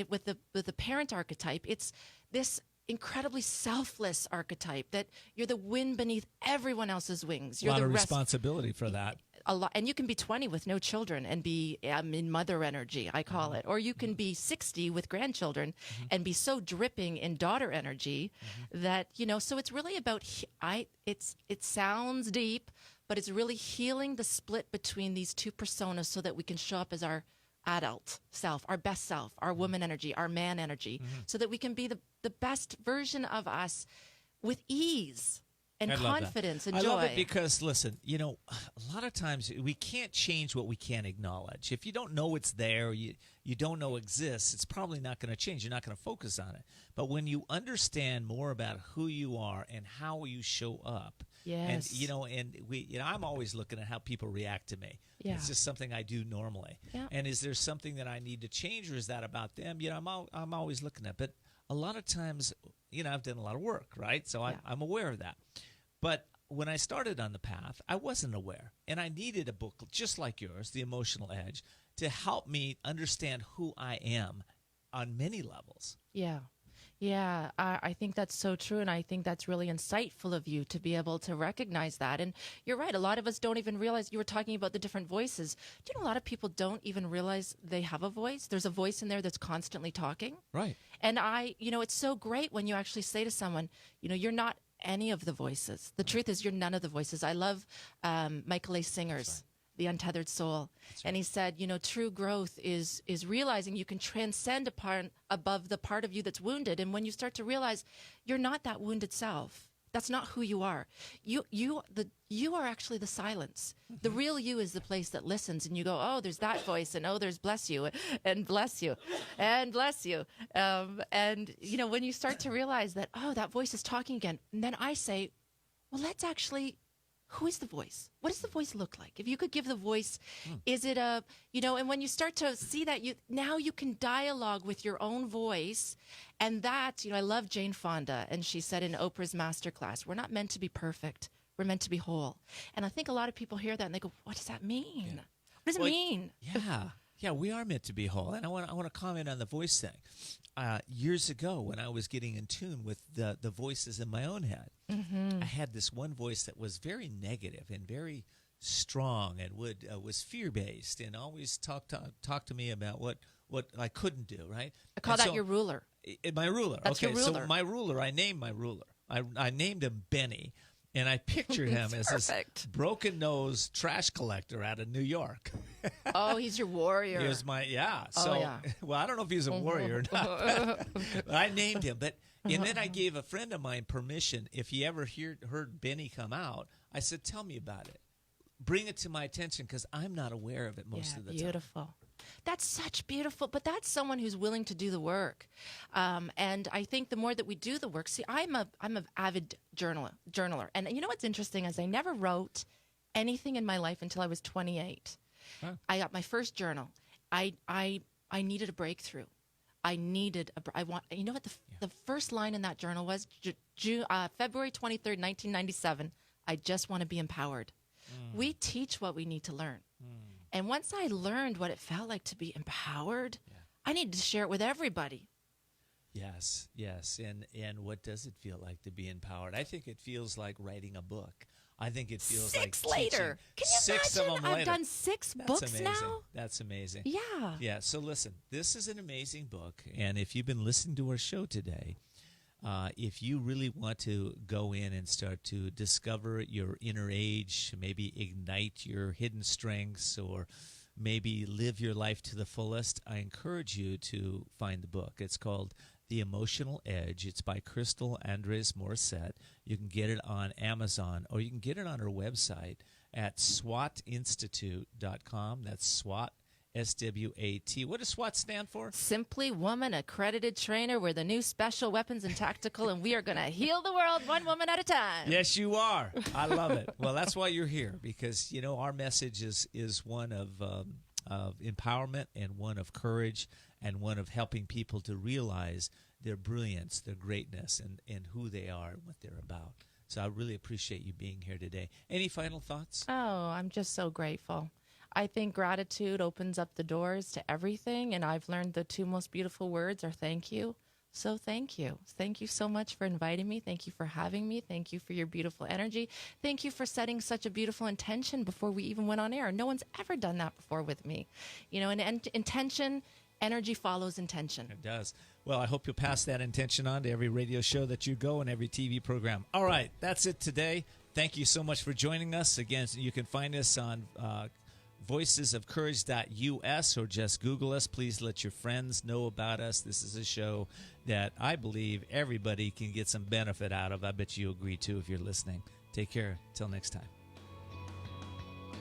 with the parent archetype, it's this incredibly selfless archetype that you're the wind beneath everyone else's wings. You're a lot the of responsibility for that. A lot, and you can be 20 with no children and be in mother energy, I call it, or you can be 60 with grandchildren and be so dripping in daughter energy that So it's really about it sounds deep, but it's really healing the split between these two personas so that we can show up as our adult self, our best self, our woman energy, our man energy, so that we can be the best version of us with ease. And confidence and joy. I love it because, listen, a lot of times we can't change what we can't acknowledge. If you don't know it's there, you don't know exists, it's probably not going to change. You're not going to focus on it. But when you understand more about who you are and how you show up, yes. and I'm always looking at how people react to me. Yeah. It's just something I do normally. Yeah. And is there something that I need to change, or is that about them? I'm always looking at it. But a lot of times, I've done a lot of work, right? So I'm aware of that. But when I started on the path, I wasn't aware. And I needed a book just like yours, The Emotional Edge, to help me understand who I am on many levels. Yeah. Yeah, I think that's so true. And I think that's really insightful of you to be able to recognize that. And you're right. A lot of us don't even realize. You were talking about the different voices. Do you know a lot of people don't even realize they have a voice? There's a voice in there that's constantly talking. Right. And it's so great when you actually say to someone, you're not any of the voices. The truth is you're none of the voices. I love Michael A. Singer's The Untethered Soul. Right. And he said, true growth is realizing you can transcend above the part of you that's wounded. And when you start to realize you're not that wounded self, that's not who you are. You are actually the silence. Mm-hmm. The real you is the place that listens, and you go, oh, there's that voice, and oh, there's bless you, and bless you, and bless you. And when you start to realize that, oh, that voice is talking again, and then I say, well, let's actually. Who is the voice? What does the voice look like? If you could give the voice, is it and when you start to see that, now you can dialogue with your own voice. And that, I love Jane Fonda. And she said in Oprah's Masterclass, we're not meant to be perfect. We're meant to be whole. And I think a lot of people hear that and they go, what does that mean? Yeah. What does it mean? Yeah, we are meant to be whole. And I want to comment on the voice thing. Years ago, when I was getting in tune with the voices in my own head, I had this one voice that was very negative and very strong and was fear-based and always talk to me about what I couldn't do, right? I call that your ruler. My ruler. That's okay, your ruler. So my ruler, I named my ruler. I named him Benny. And I pictured him as this broken-nosed trash collector out of New York. Oh, he's your warrior. He was well, I don't know if he's a warrior or not, but I named him. And then I gave a friend of mine permission, if he ever heard Benny come out, I said, tell me about it. Bring it to my attention because I'm not aware of it most of the time. Beautiful. That's such beautiful, but that's someone who's willing to do the work. And I think the more that we do the work, see, I'm an avid journaler. And you know what's interesting is I never wrote anything in my life until I was 28. Huh. I got my first journal. I needed a breakthrough. The first line in that journal was February 23rd, 1997. I just want to be empowered. We teach what we need to learn. And once I learned what it felt like to be empowered, I needed to share it with everybody. Yes. And what does it feel like to be empowered? I think it feels like writing a book. I think it feels Six like later. teaching. Can you 6 imagine? of them later. I've done 6 books amazing. now. That's amazing. Yeah. Yeah. So listen, this is an amazing book, and if you've been listening to our show today, if you really want to go in and start to discover your inner age, maybe ignite your hidden strengths, or maybe live your life to the fullest, I encourage you to find the book. It's called The Emotional Edge. It's by Crystal Andres Morissette. You can get it on Amazon, or you can get it on her website at SWATinstitute.com. That's SWAT, SWAT. What does SWAT stand for? Simply Woman Accredited Trainer. We're the new Special Weapons and Tactical, and we are going to heal the world one woman at a time. Yes, you are. I love it. Well, that's why you're here, because, you know, our message is one of empowerment and one of courage and one of helping people to realize their brilliance, their greatness, and who they are and what they're about. So I really appreciate you being here today. Any final thoughts? Oh, I'm just so grateful. I think gratitude opens up the doors to everything, and I've learned the 2 most beautiful words are thank you. So thank you. Thank you so much for inviting me. Thank you for having me. Thank you for your beautiful energy. Thank you for setting such a beautiful intention before we even went on air. No one's ever done that before with me. You know, and intention, energy follows intention. It does. Well, I hope you'll pass that intention on to every radio show that you go and every TV program. All right, that's it today. Thank you so much for joining us. Again, you can find us on voicesofcourage.us, or just Google us. Please let your friends know about us. This is a show that I believe everybody can get some benefit out of. I bet you agree too if you're listening. Take care. Till next time.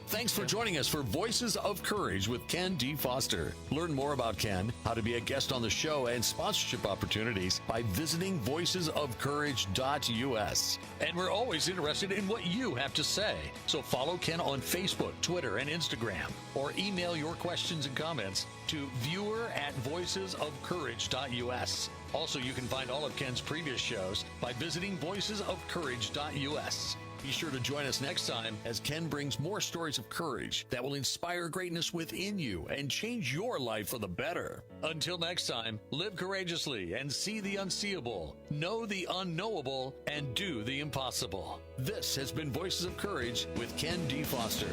Thanks for joining us for Voices of Courage with Ken D. Foster. Learn more about Ken, how to be a guest on the show, and sponsorship opportunities by visiting voicesofcourage.us. And we're always interested in what you have to say. So follow Ken on Facebook, Twitter, and Instagram, or email your questions and comments to viewer@voicesofcourage.us. Also, you can find all of Ken's previous shows by visiting voicesofcourage.us. Be sure to join us next time as Ken brings more stories of courage that will inspire greatness within you and change your life for the better. Until next time, live courageously and see the unseeable, know the unknowable, and do the impossible. This has been Voices of Courage with Ken D. Foster.